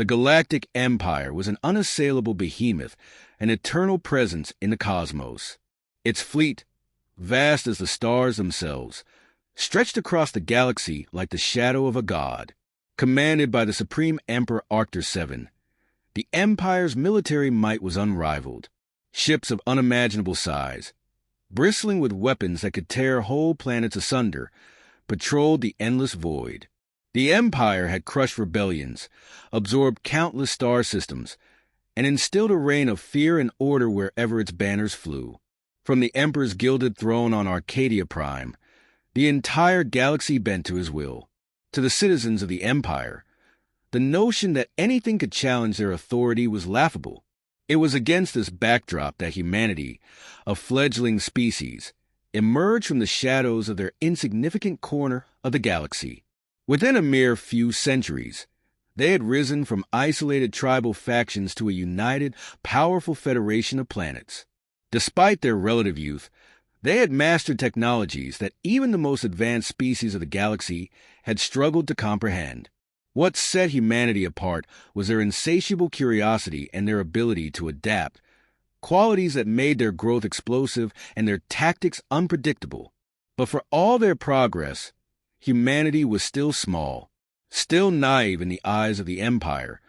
The Galactic Empire was an unassailable behemoth, an eternal presence in the cosmos. Its fleet, vast as the stars themselves, stretched across the galaxy like the shadow of a god. Commanded by the Supreme Emperor Arctur VII, the Empire's military might was unrivaled. Ships of unimaginable size, bristling with weapons that could tear whole planets asunder, patrolled the endless void. The Empire had crushed rebellions, absorbed countless star systems, and instilled a reign of fear and order wherever its banners flew. From the Emperor's gilded throne on Arcadia Prime, the entire galaxy bent to his will. To the citizens of the Empire, the notion that anything could challenge their authority was laughable. It was against this backdrop that humanity, a fledgling species, emerged from the shadows of their insignificant corner of the galaxy. Within a mere few centuries, they had risen from isolated tribal factions to a united, powerful federation of planets. Despite their relative youth, they had mastered technologies that even the most advanced species of the galaxy had struggled to comprehend. What set humanity apart was their insatiable curiosity and their ability to adapt, qualities that made their growth explosive and their tactics unpredictable. But for all their progress, humanity was still small, still naive in the eyes of the Empire,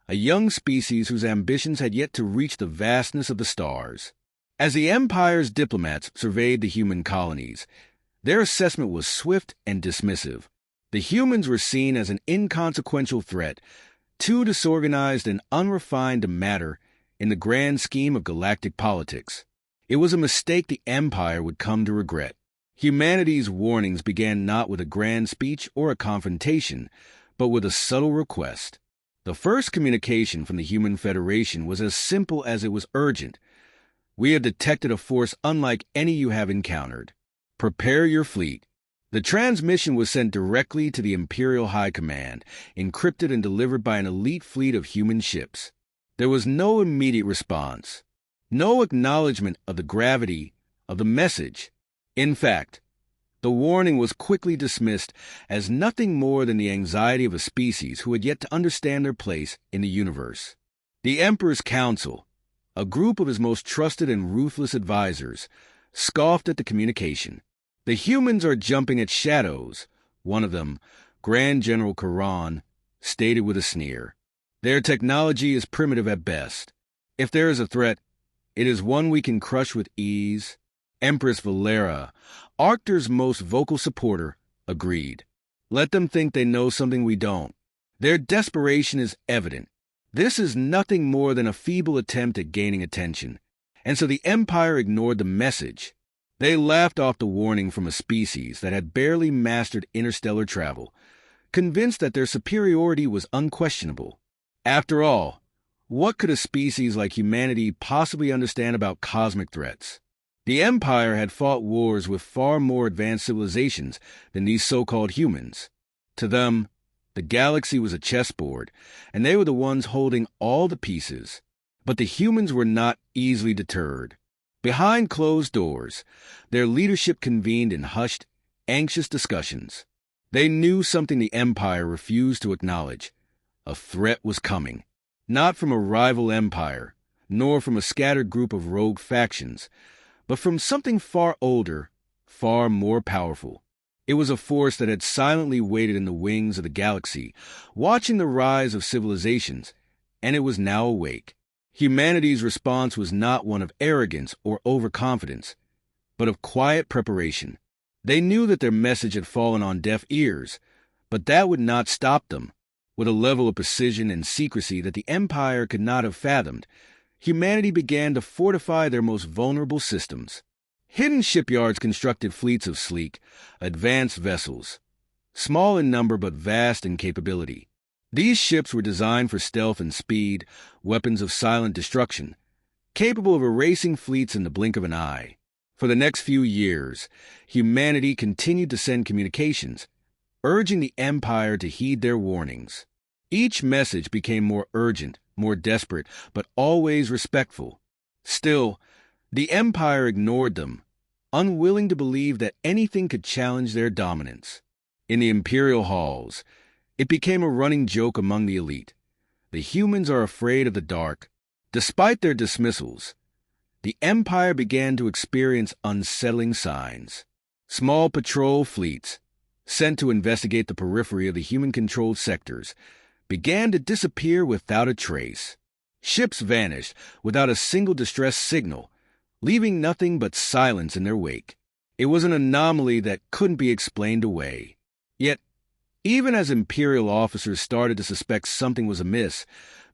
a young species whose ambitions had yet to reach the vastness of the stars. As the Empire's diplomats surveyed the human colonies, their assessment was swift and dismissive. The humans were seen as an inconsequential threat, too disorganized and unrefined to matter in the grand scheme of galactic politics. It was a mistake the Empire would come to regret. Humanity's warnings began not with a grand speech or a confrontation, but with a subtle request. The first communication from the Human Federation was as simple as it was urgent. We have detected a force unlike any you have encountered. Prepare your fleet. The transmission was sent directly to the Imperial High Command, encrypted and delivered by an elite fleet of human ships. There was no immediate response, no acknowledgement of the gravity of the message. In fact, the warning was quickly dismissed as nothing more than the anxiety of a species who had yet to understand their place in the universe. The Emperor's Council, a group of his most trusted and ruthless advisors, scoffed at the communication. The humans are jumping at shadows, one of them, Grand General Karan, stated with a sneer. Their technology is primitive at best. If there is a threat, it is one we can crush with ease. Empress Valera, Arctur's most vocal supporter, agreed. Let them think they know something we don't. Their desperation is evident. This is nothing more than a feeble attempt at gaining attention, and so the Empire ignored the message. They laughed off the warning from a species that had barely mastered interstellar travel, convinced that their superiority was unquestionable. After all, what could a species like humanity possibly understand about cosmic threats? The Empire had fought wars with far more advanced civilizations than these so-called humans. To them, the galaxy was a chessboard, and they were the ones holding all the pieces. But the humans were not easily deterred. Behind closed doors, their leadership convened in hushed, anxious discussions. They knew something the Empire refused to acknowledge. A threat was coming, not from a rival empire, nor from a scattered group of rogue factions, but from something far older, far more powerful. It was a force that had silently waited in the wings of the galaxy, watching the rise of civilizations, and it was now awake. Humanity's response was not one of arrogance or overconfidence, but of quiet preparation. They knew that their message had fallen on deaf ears, but that would not stop them. With a level of precision and secrecy that the Empire could not have fathomed, humanity began to fortify their most vulnerable systems. Hidden shipyards constructed fleets of sleek, advanced vessels, small in number but vast in capability. These ships were designed for stealth and speed, weapons of silent destruction, capable of erasing fleets in the blink of an eye. For the next few years, humanity continued to send communications, urging the Empire to heed their warnings. Each message became more urgent, more desperate, but always respectful. Still, the Empire ignored them, unwilling to believe that anything could challenge their dominance. In the imperial halls, it became a running joke among the elite. The humans are afraid of the dark. Despite their dismissals, the Empire began to experience unsettling signs. Small patrol fleets, sent to investigate the periphery of the human-controlled sectors, began to disappear without a trace. Ships vanished without a single distress signal, leaving nothing but silence in their wake. It was an anomaly that couldn't be explained away. Yet, even as Imperial officers started to suspect something was amiss,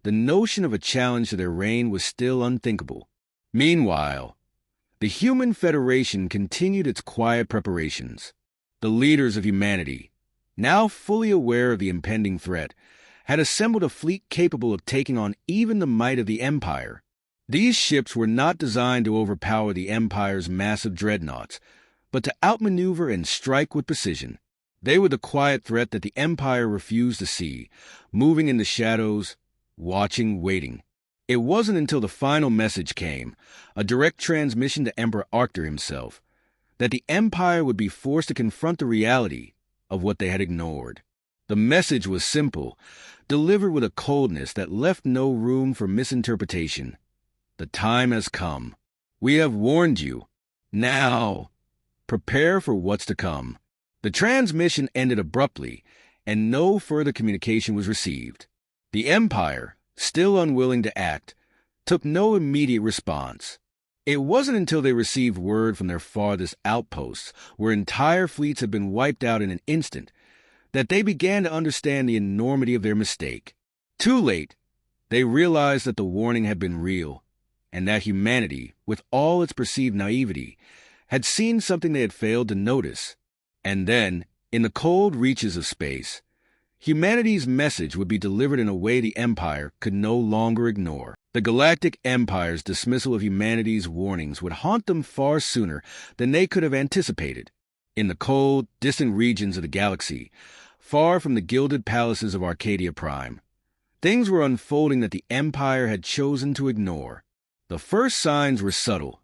the notion of a challenge to their reign was still unthinkable. Meanwhile, the Human Federation continued its quiet preparations. The leaders of humanity, now fully aware of the impending threat, had assembled a fleet capable of taking on even the might of the Empire. These ships were not designed to overpower the Empire's massive dreadnoughts, but to outmaneuver and strike with precision. They were the quiet threat that the Empire refused to see, moving in the shadows, watching, waiting. It wasn't until the final message came, a direct transmission to Emperor Arctur himself, that the Empire would be forced to confront the reality of what they had ignored. The message was simple, delivered with a coldness that left no room for misinterpretation. The time has come. We have warned you. Now, prepare for what's to come. The transmission ended abruptly, and no further communication was received. The Empire, still unwilling to act, took no immediate response. It wasn't until they received word from their farthest outposts, where entire fleets had been wiped out in an instant, that they began to understand the enormity of their mistake. Too late, they realized that the warning had been real, and that humanity, with all its perceived naivety, had seen something they had failed to notice. And then, in the cold reaches of space, humanity's message would be delivered in a way the Empire could no longer ignore. The Galactic Empire's dismissal of humanity's warnings would haunt them far sooner than they could have anticipated. In the cold, distant regions of the galaxy, far from the gilded palaces of Arcadia Prime, things were unfolding that the Empire had chosen to ignore. The first signs were subtle,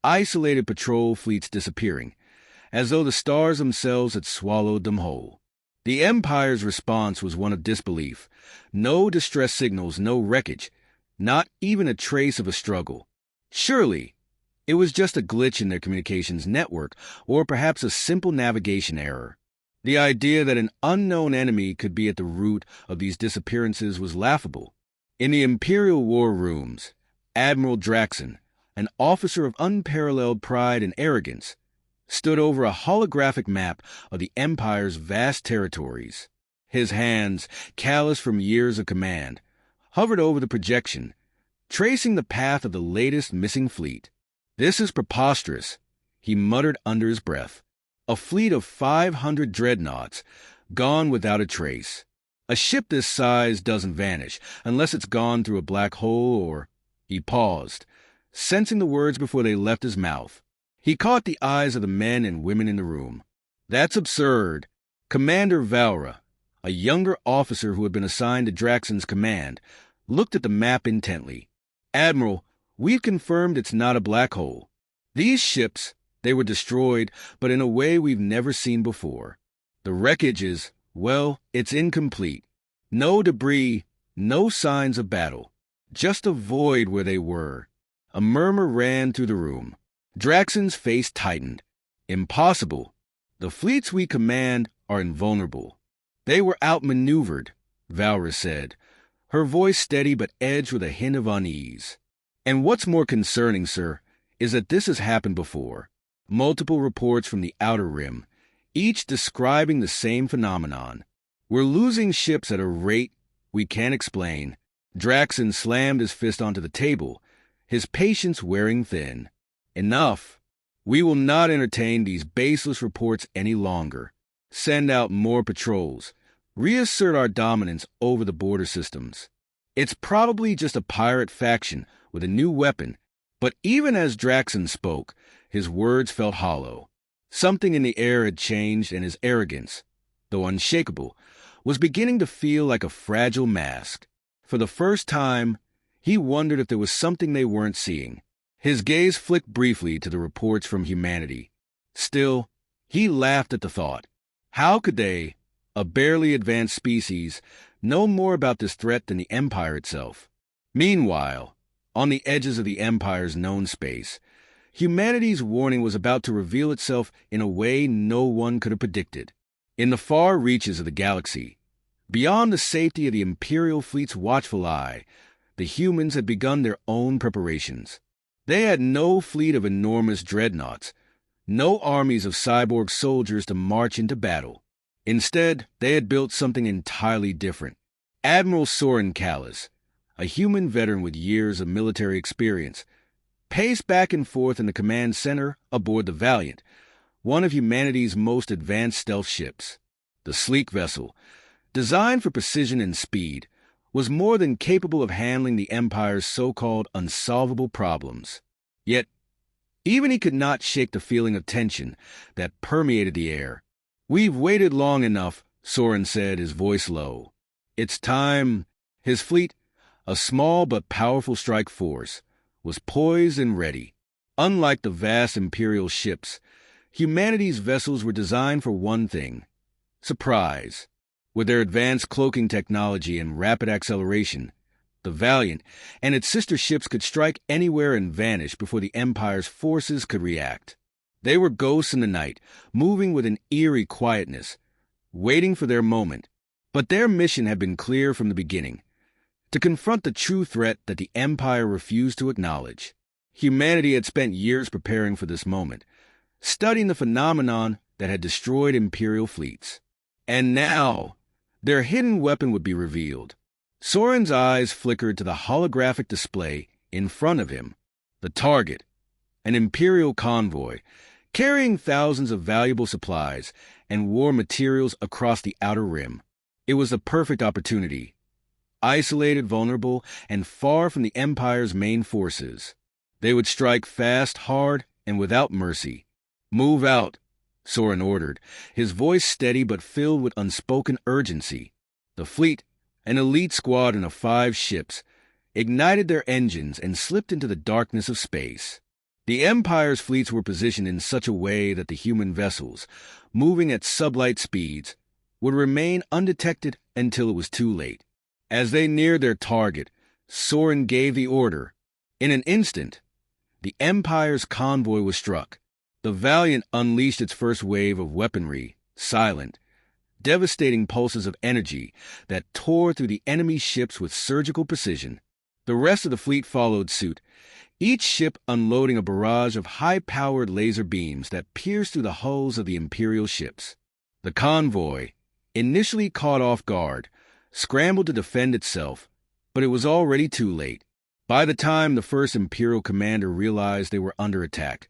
isolated patrol fleets disappearing, as though the stars themselves had swallowed them whole. The Empire's response was one of disbelief. No distress signals, no wreckage, not even a trace of a struggle. Surely, it was just a glitch in their communications network, or perhaps a simple navigation error. The idea that an unknown enemy could be at the root of these disappearances was laughable. In the Imperial war rooms, Admiral Draxon, an officer of unparalleled pride and arrogance, stood over a holographic map of the Empire's vast territories. His hands, calloused from years of command, hovered over the projection, tracing the path of the latest missing fleet. "This is preposterous," he muttered under his breath. "A fleet of 500 dreadnoughts, gone without a trace. A ship this size doesn't vanish unless it's gone through a black hole or—" He paused, sensing the words before they left his mouth. He caught the eyes of the men and women in the room. "That's absurd." Commander Valra, a younger officer who had been assigned to Draxon's command, looked at the map intently. "Admiral, we've confirmed it's not a black hole. These ships, they were destroyed, but in a way we've never seen before. The wreckage is, well, it's incomplete. No debris, no signs of battle. Just a void where they were." A murmur ran through the room. Draxon's face tightened. "Impossible. The fleets we command are invulnerable." "They were outmaneuvered," Valra said, her voice steady but edged with a hint of unease. "And what's more concerning, sir, is that this has happened before. Multiple reports from the Outer Rim, each describing the same phenomenon. We're losing ships at a rate we can't explain." Draxon slammed his fist onto the table, his patience wearing thin. "Enough. We will not entertain these baseless reports any longer. Send out more patrols. Reassert our dominance over the border systems. It's probably just a pirate faction with a new weapon." But even as Draxon spoke, his words felt hollow. Something in the air had changed, and his arrogance, though unshakable, was beginning to feel like a fragile mask. For the first time, he wondered if there was something they weren't seeing. His gaze flicked briefly to the reports from humanity. Still, he laughed at the thought. How could they, a barely advanced species, know more about this threat than the Empire itself. Meanwhile, on the edges of the Empire's known space, humanity's warning was about to reveal itself in a way no one could have predicted. In the far reaches of the galaxy, beyond the safety of the Imperial fleet's watchful eye, the humans had begun their own preparations. They had no fleet of enormous dreadnoughts, no armies of cyborg soldiers to march into battle. Instead, they had built something entirely different. Admiral Soren Callis, a human veteran with years of military experience, paced back and forth in the command center aboard the Valiant, one of humanity's most advanced stealth ships. The sleek vessel, designed for precision and speed, was more than capable of handling the Empire's so-called unsolvable problems. Yet, even he could not shake the feeling of tension that permeated the air. "We've waited long enough," Soren said, his voice low. "It's time." His fleet, a small but powerful strike force, was poised and ready. Unlike the vast Imperial ships, humanity's vessels were designed for one thing: surprise. With their advanced cloaking technology and rapid acceleration, the Valiant and its sister ships could strike anywhere and vanish before the Empire's forces could react. They were ghosts in the night, moving with an eerie quietness, waiting for their moment. But their mission had been clear from the beginning: to confront the true threat that the Empire refused to acknowledge. Humanity had spent years preparing for this moment, studying the phenomenon that had destroyed Imperial fleets. And now, their hidden weapon would be revealed. Soren's eyes flickered to the holographic display in front of him. The target, an Imperial convoy, carrying thousands of valuable supplies and war materials across the outer rim. It was the perfect opportunity. Isolated, vulnerable, and far from the Empire's main forces, they would strike fast, hard, and without mercy. "Move out," Soren ordered, his voice steady but filled with unspoken urgency. The fleet, an elite squadron of 5 ships, ignited their engines and slipped into the darkness of space. The Empire's fleets were positioned in such a way that the human vessels, moving at sublight speeds, would remain undetected until it was too late. As they neared their target, Soren gave the order. In an instant, the Empire's convoy was struck. The Valiant unleashed its first wave of weaponry, silent, devastating pulses of energy that tore through the enemy ships with surgical precision. The rest of the fleet followed suit, each ship unloading a barrage of high-powered laser beams that pierced through the hulls of the Imperial ships. The convoy, initially caught off guard, scrambled to defend itself, but it was already too late. By the time the first Imperial commander realized they were under attack,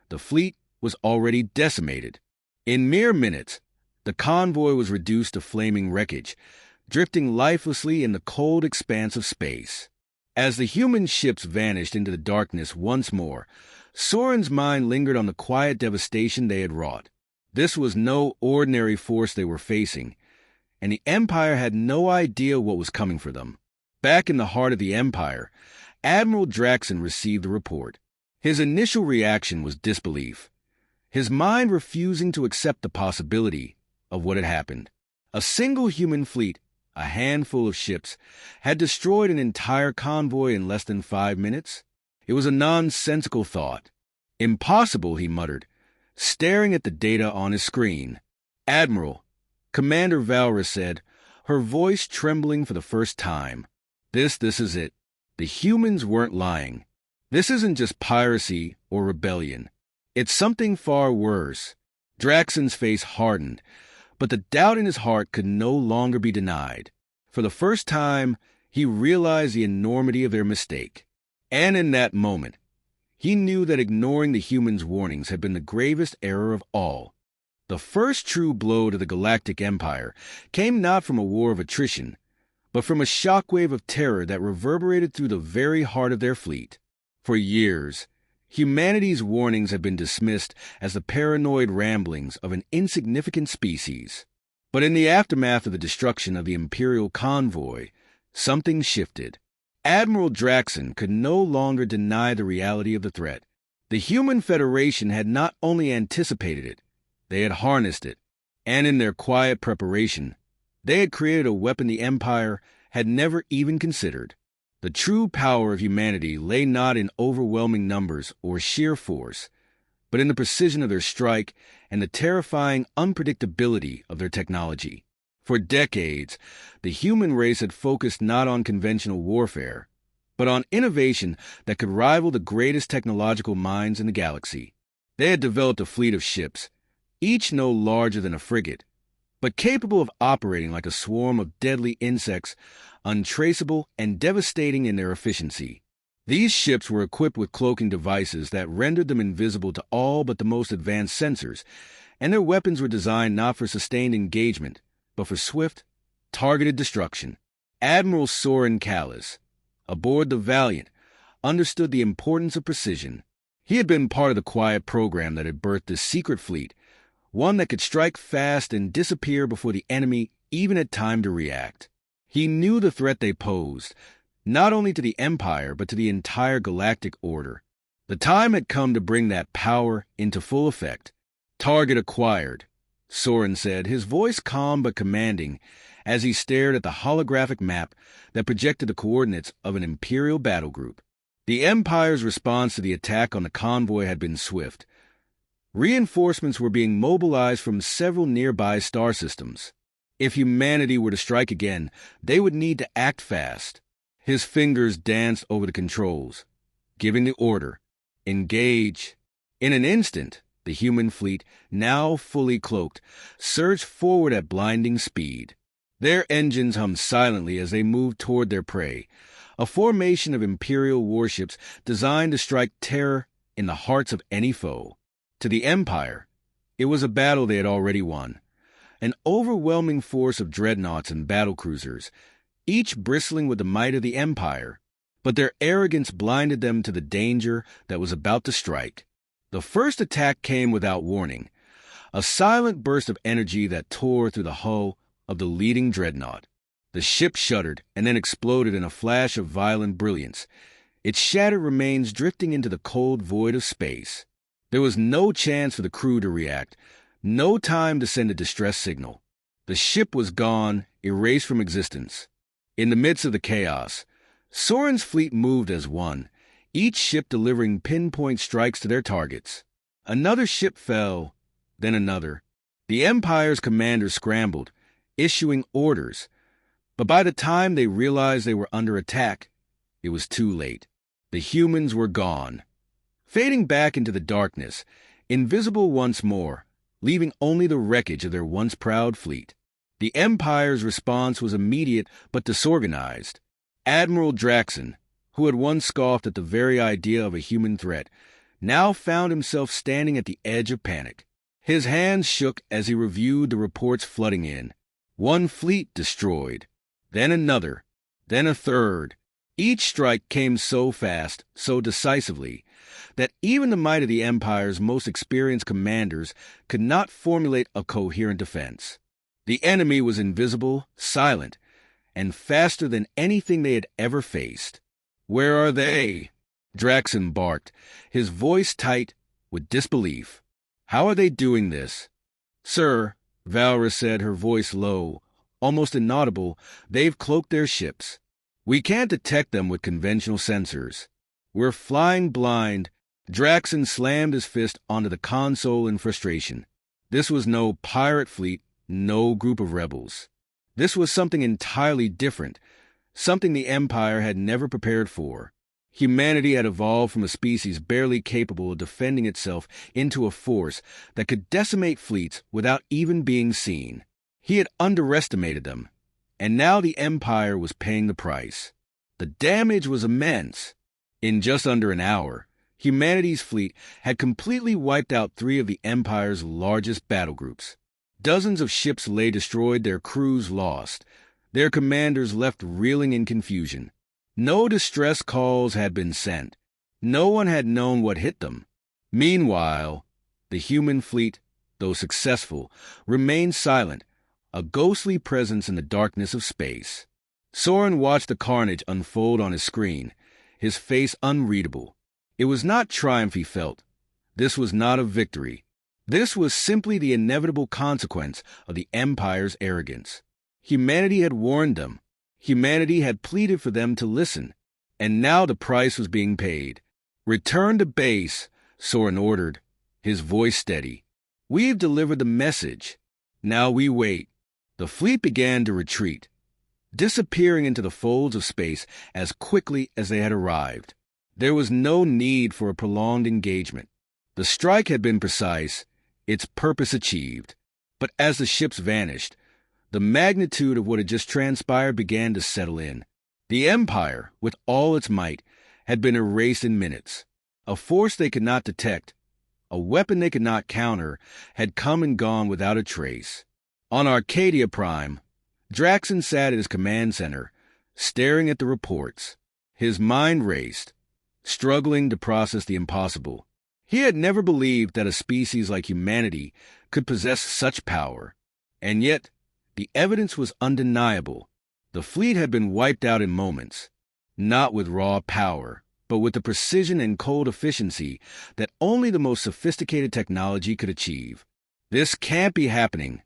the fleet was already decimated. In mere minutes, the convoy was reduced to flaming wreckage, drifting lifelessly in the cold expanse of space. As the human ships vanished into the darkness once more, Soren's mind lingered on the quiet devastation they had wrought. This was no ordinary force they were facing, and the Empire had no idea what was coming for them. Back in the heart of the Empire, Admiral Draxon received the report. His initial reaction was disbelief, his mind refusing to accept the possibility of what had happened. A single human fleet, a handful of ships, had destroyed an entire convoy in less than 5 minutes. It was a nonsensical thought. "Impossible," he muttered, staring at the data on his screen. "Admiral," Commander Valra said, her voice trembling for the first time. This is it. The humans weren't lying. This isn't just piracy or rebellion. It's something far worse." Draxon's face hardened, but the doubt in his heart could no longer be denied. For the first time, he realized the enormity of their mistake. And in that moment, he knew that ignoring the humans' warnings had been the gravest error of all. The first true blow to the Galactic Empire came not from a war of attrition, but from a shockwave of terror that reverberated through the very heart of their fleet. For years, humanity's warnings had been dismissed as the paranoid ramblings of an insignificant species. But in the aftermath of the destruction of the Imperial convoy, something shifted. Admiral Draxon could no longer deny the reality of the threat. The Human Federation had not only anticipated it, they had harnessed it. And in their quiet preparation, they had created a weapon the Empire had never even considered. The true power of humanity lay not in overwhelming numbers or sheer force, but in the precision of their strike and the terrifying unpredictability of their technology. For decades, the human race had focused not on conventional warfare, but on innovation that could rival the greatest technological minds in the galaxy. They had developed a fleet of ships, each no larger than a frigate, but capable of operating like a swarm of deadly insects, untraceable and devastating in their efficiency. These ships were equipped with cloaking devices that rendered them invisible to all but the most advanced sensors, and their weapons were designed not for sustained engagement, but for swift, targeted destruction. Admiral Soren Callis, aboard the Valiant, understood the importance of precision. He had been part of the quiet program that had birthed this secret fleet, one that could strike fast and disappear before the enemy even had time to react. He knew the threat they posed, not only to the Empire, but to the entire galactic order. The time had come to bring that power into full effect. Target acquired, Soren said, his voice calm but commanding, as he stared at the holographic map that projected the coordinates of an Imperial battle group. The Empire's response to the attack on the convoy had been swift. Reinforcements were being mobilized from several nearby star systems. If humanity were to strike again, they would need to act fast. His fingers danced over the controls, giving the order, engage. In an instant, the human fleet, now fully cloaked, surged forward at blinding speed. Their engines hummed silently as they moved toward their prey, a formation of Imperial warships designed to strike terror in the hearts of any foe. To the Empire, it was a battle they had already won. An overwhelming force of dreadnoughts and battlecruisers, each bristling with the might of the Empire, but their arrogance blinded them to the danger that was about to strike. The first attack came without warning, a silent burst of energy that tore through the hull of the leading dreadnought. The ship shuddered and then exploded in a flash of violent brilliance, its shattered remains drifting into the cold void of space. There was no chance for the crew to react, no time to send a distress signal. The ship was gone, erased from existence. In the midst of the chaos, Soren's fleet moved as one, each ship delivering pinpoint strikes to their targets. Another ship fell, then another. The Empire's commanders scrambled, issuing orders, but by the time they realized they were under attack, it was too late. The humans were gone, fading back into the darkness, invisible once more, leaving only the wreckage of their once proud fleet. The Empire's response was immediate but disorganized. Admiral Draxon, who had once scoffed at the very idea of a human threat, now found himself standing at the edge of panic. His hands shook as he reviewed the reports flooding in. One fleet destroyed, then another, then a third. Each strike came so fast, so decisively, that even the might of the Empire's most experienced commanders could not formulate a coherent defense. The enemy was invisible, silent, and faster than anything they had ever faced. "Where are they?" Draxon barked, his voice tight with disbelief. "How are they doing this?" "Sir," Valra said, her voice low, almost inaudible, "they've cloaked their ships. We can't detect them with conventional sensors. We're flying blind." Draxon slammed his fist onto the console in frustration. This was no pirate fleet, no group of rebels. This was something entirely different, something the Empire had never prepared for. Humanity had evolved from a species barely capable of defending itself into a force that could decimate fleets without even being seen. He had underestimated them, and now the Empire was paying the price. The damage was immense. In just under an hour, humanity's fleet had completely wiped out 3 of the Empire's largest battle groups. Dozens of ships lay destroyed, their crews lost, their commanders left reeling in confusion. No distress calls had been sent. No one had known what hit them. Meanwhile, the human fleet, though successful, remained silent, a ghostly presence in the darkness of space. Soren watched the carnage unfold on his screen, his face unreadable. It was not triumph he felt. This was not a victory. This was simply the inevitable consequence of the Empire's arrogance. Humanity had warned them. Humanity had pleaded for them to listen. And now the price was being paid. "Return to base," Soren ordered, his voice steady. "We've delivered the message. Now we wait." The fleet began to retreat, disappearing into the folds of space as quickly as they had arrived. There was no need for a prolonged engagement. The strike had been precise, its purpose achieved. But as the ships vanished, the magnitude of what had just transpired began to settle in. The Empire, with all its might, had been erased in minutes. A force they could not detect, a weapon they could not counter, had come and gone without a trace. On Arcadia Prime, Draxon sat at his command center, staring at the reports. His mind raced, struggling to process the impossible. He had never believed that a species like humanity could possess such power. And yet, the evidence was undeniable. The fleet had been wiped out in moments, not with raw power, but with the precision and cold efficiency that only the most sophisticated technology could achieve. "This can't be happening,"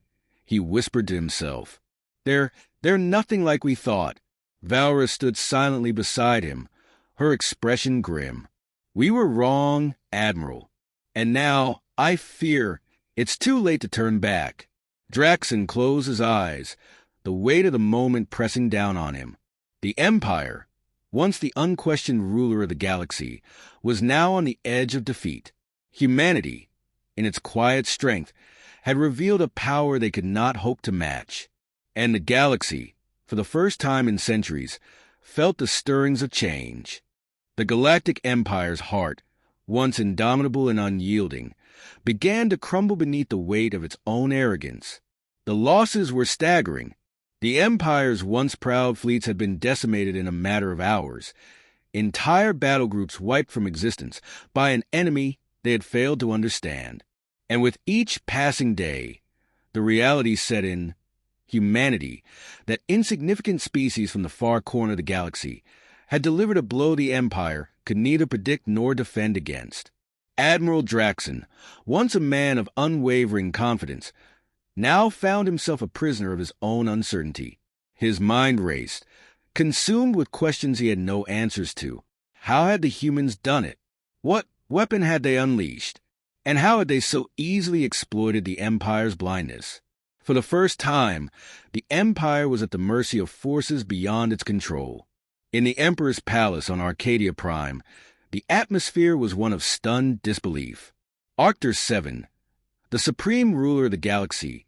he whispered to himself. They're nothing like we thought." Valra stood silently beside him, her expression grim. "We were wrong, Admiral. And now, I fear, it's too late to turn back." Draxon closed his eyes, the weight of the moment pressing down on him. The Empire, once the unquestioned ruler of the galaxy, was now on the edge of defeat. Humanity, in its quiet strength, had revealed a power they could not hope to match. And the galaxy, for the first time in centuries, felt the stirrings of change. The Galactic Empire's heart, once indomitable and unyielding, began to crumble beneath the weight of its own arrogance. The losses were staggering. The Empire's once proud fleets had been decimated in a matter of hours, entire battle groups wiped from existence by an enemy they had failed to understand. And with each passing day, the reality set in: humanity, that insignificant species from the far corner of the galaxy, had delivered a blow the Empire could neither predict nor defend against. Admiral Draxon, once a man of unwavering confidence, now found himself a prisoner of his own uncertainty. His mind raced, consumed with questions he had no answers to. How had the humans done it? What weapon had they unleashed? And how had they so easily exploited the Empire's blindness? For the first time, the Empire was at the mercy of forces beyond its control. In the Emperor's palace on Arcadia Prime, the atmosphere was one of stunned disbelief. Arctur VII, the supreme ruler of the galaxy,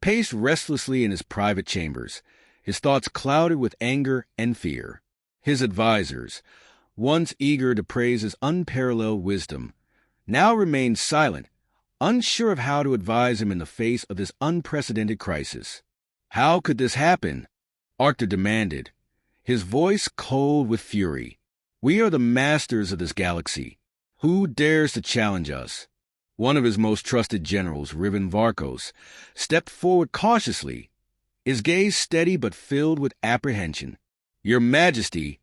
paced restlessly in his private chambers, his thoughts clouded with anger and fear. His advisors, once eager to praise his unparalleled wisdom, now remained silent, unsure of how to advise him in the face of this unprecedented crisis. "How could this happen?" Arctur demanded, his voice cold with fury. "We are the masters of this galaxy. Who dares to challenge us?" One of his most trusted generals, Riven Varkos, stepped forward cautiously, his gaze steady but filled with apprehension. "Your Majesty,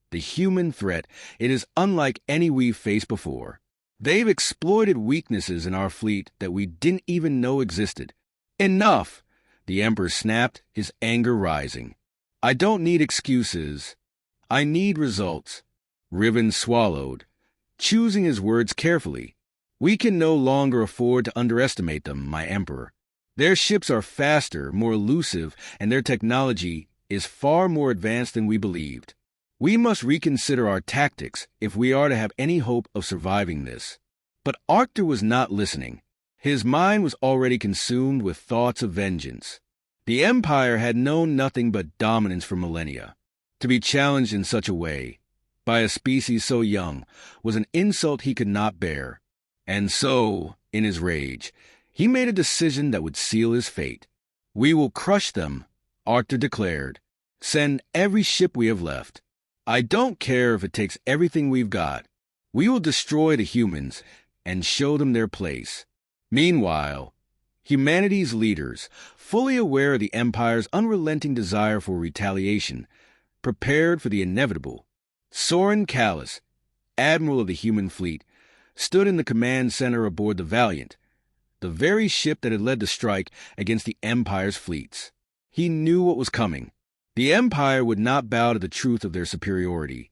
the human threat, it is unlike any we've faced before. They've exploited weaknesses in our fleet that we didn't even know existed." "Enough!" the Emperor snapped, his anger rising. "I don't need excuses. I need results." Riven swallowed, choosing his words carefully. "We can no longer afford to underestimate them, my Emperor. Their ships are faster, more elusive, and their technology is far more advanced than we believed. We must reconsider our tactics if we are to have any hope of surviving this." But Arctur was not listening. His mind was already consumed with thoughts of vengeance. The Empire had known nothing but dominance for millennia. To be challenged in such a way, by a species so young, was an insult he could not bear. And so, in his rage, he made a decision that would seal his fate. "We will crush them," Arctur declared. "Send every ship we have left. I don't care if it takes everything we've got. We will destroy the humans and show them their place." Meanwhile, humanity's leaders, fully aware of the Empire's unrelenting desire for retaliation, prepared for the inevitable. Soren Callis, Admiral of the human fleet, stood in the command center aboard the Valiant, the very ship that had led the strike against the Empire's fleets. He knew what was coming. The Empire would not bow to the truth of their superiority.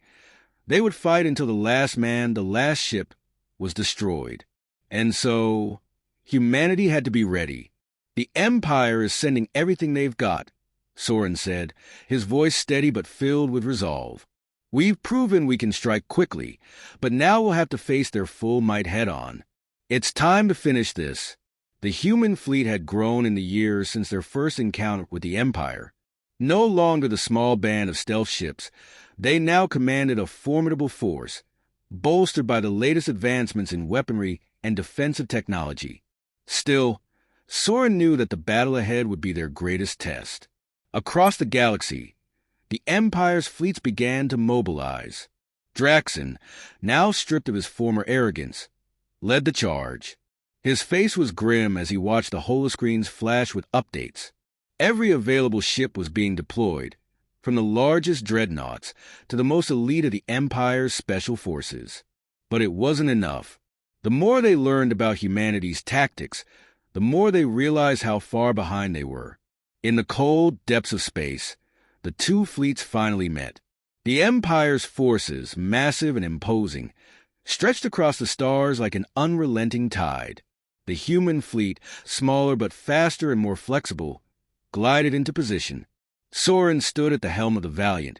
They would fight until the last man, the last ship, was destroyed. And so, humanity had to be ready. The Empire is sending everything they've got, Soren said, his voice steady but filled with resolve. We've proven we can strike quickly, but now we'll have to face their full might head-on. It's time to finish this. The human fleet had grown in the years since their first encounter with the Empire. No longer the small band of stealth ships, they now commanded a formidable force, bolstered by the latest advancements in weaponry and defensive technology. Still, Soren knew that the battle ahead would be their greatest test. Across the galaxy, the Empire's fleets began to mobilize. Draxon, now stripped of his former arrogance, led the charge. His face was grim as he watched the holoscreens flash with updates. Every available ship was being deployed, from the largest dreadnoughts to the most elite of the Empire's special forces. But it wasn't enough. The more they learned about humanity's tactics, the more they realized how far behind they were. In the cold depths of space, the two fleets finally met. The Empire's forces, massive and imposing, stretched across the stars like an unrelenting tide. The human fleet, smaller but faster and more flexible, glided into position. Soren stood at the helm of the Valiant,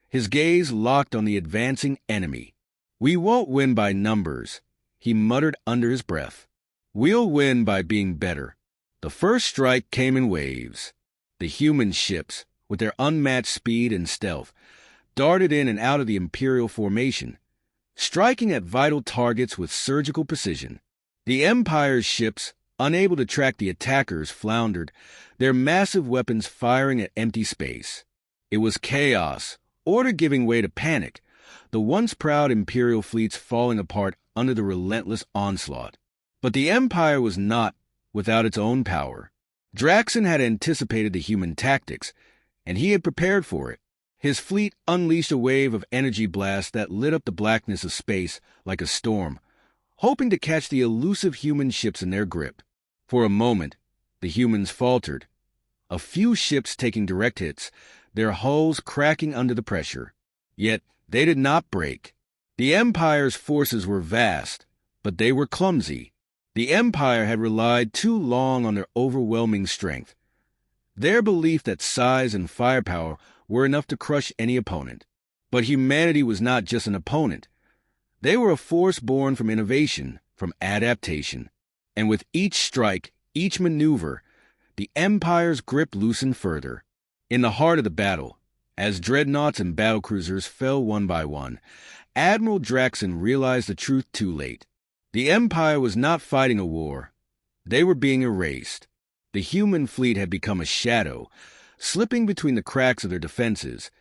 his gaze locked on the advancing enemy. "We won't win by numbers," he muttered under his breath. "We'll win by being better." The first strike came in waves. The human ships, with their unmatched speed and stealth, darted in and out of the Imperial formation, striking at vital targets with surgical precision. The Empire's ships, unable to track the attackers, floundered, their massive weapons firing at empty space. It was chaos, order giving way to panic, the once proud Imperial fleets falling apart under the relentless onslaught. But the Empire was not without its own power. Draxon had anticipated the human tactics, and he had prepared for it. His fleet unleashed a wave of energy blasts that lit up the blackness of space like a storm, hoping to catch the elusive human ships in their grip. For a moment, the humans faltered, a few ships taking direct hits, their hulls cracking under the pressure. Yet they did not break. The Empire's forces were vast, but they were clumsy. The Empire had relied too long on their overwhelming strength, their belief that size and firepower were enough to crush any opponent. But humanity was not just an opponent. They were a force born from innovation, from adaptation. And with each strike, each maneuver, the Empire's grip loosened further. In the heart of the battle, as dreadnoughts and battlecruisers fell one by one, Admiral Draxon realized the truth too late. The Empire was not fighting a war. They were being erased. The human fleet had become a shadow, slipping between the cracks of their defenses,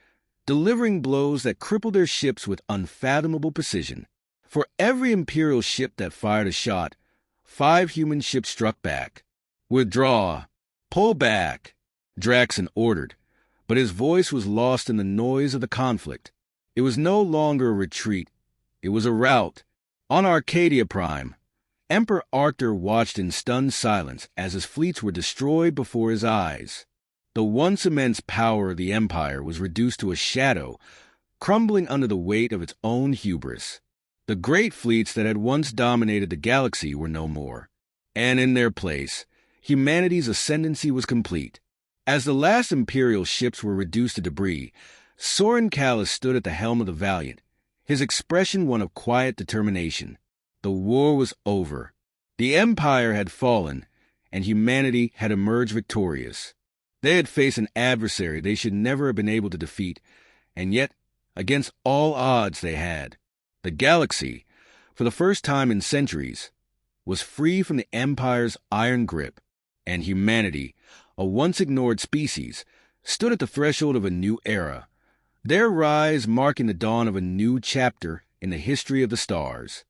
delivering blows that crippled their ships with unfathomable precision. For every Imperial ship that fired a shot, 5 human ships struck back. "Withdraw! Pull back!" Draxon ordered, but his voice was lost in the noise of the conflict. It was no longer a retreat. It was a rout. On Arcadia Prime, Emperor Arthur watched in stunned silence as his fleets were destroyed before his eyes. The once immense power of the Empire was reduced to a shadow, crumbling under the weight of its own hubris. The great fleets that had once dominated the galaxy were no more, and in their place, humanity's ascendancy was complete. As the last Imperial ships were reduced to debris, Soren Callis stood at the helm of the Valiant, his expression one of quiet determination. The war was over. The Empire had fallen, and humanity had emerged victorious. They had faced an adversary they should never have been able to defeat, and yet, against all odds, they had. The galaxy, for the first time in centuries, was free from the Empire's iron grip, and humanity, a once-ignored species, stood at the threshold of a new era, their rise marking the dawn of a new chapter in the history of the stars.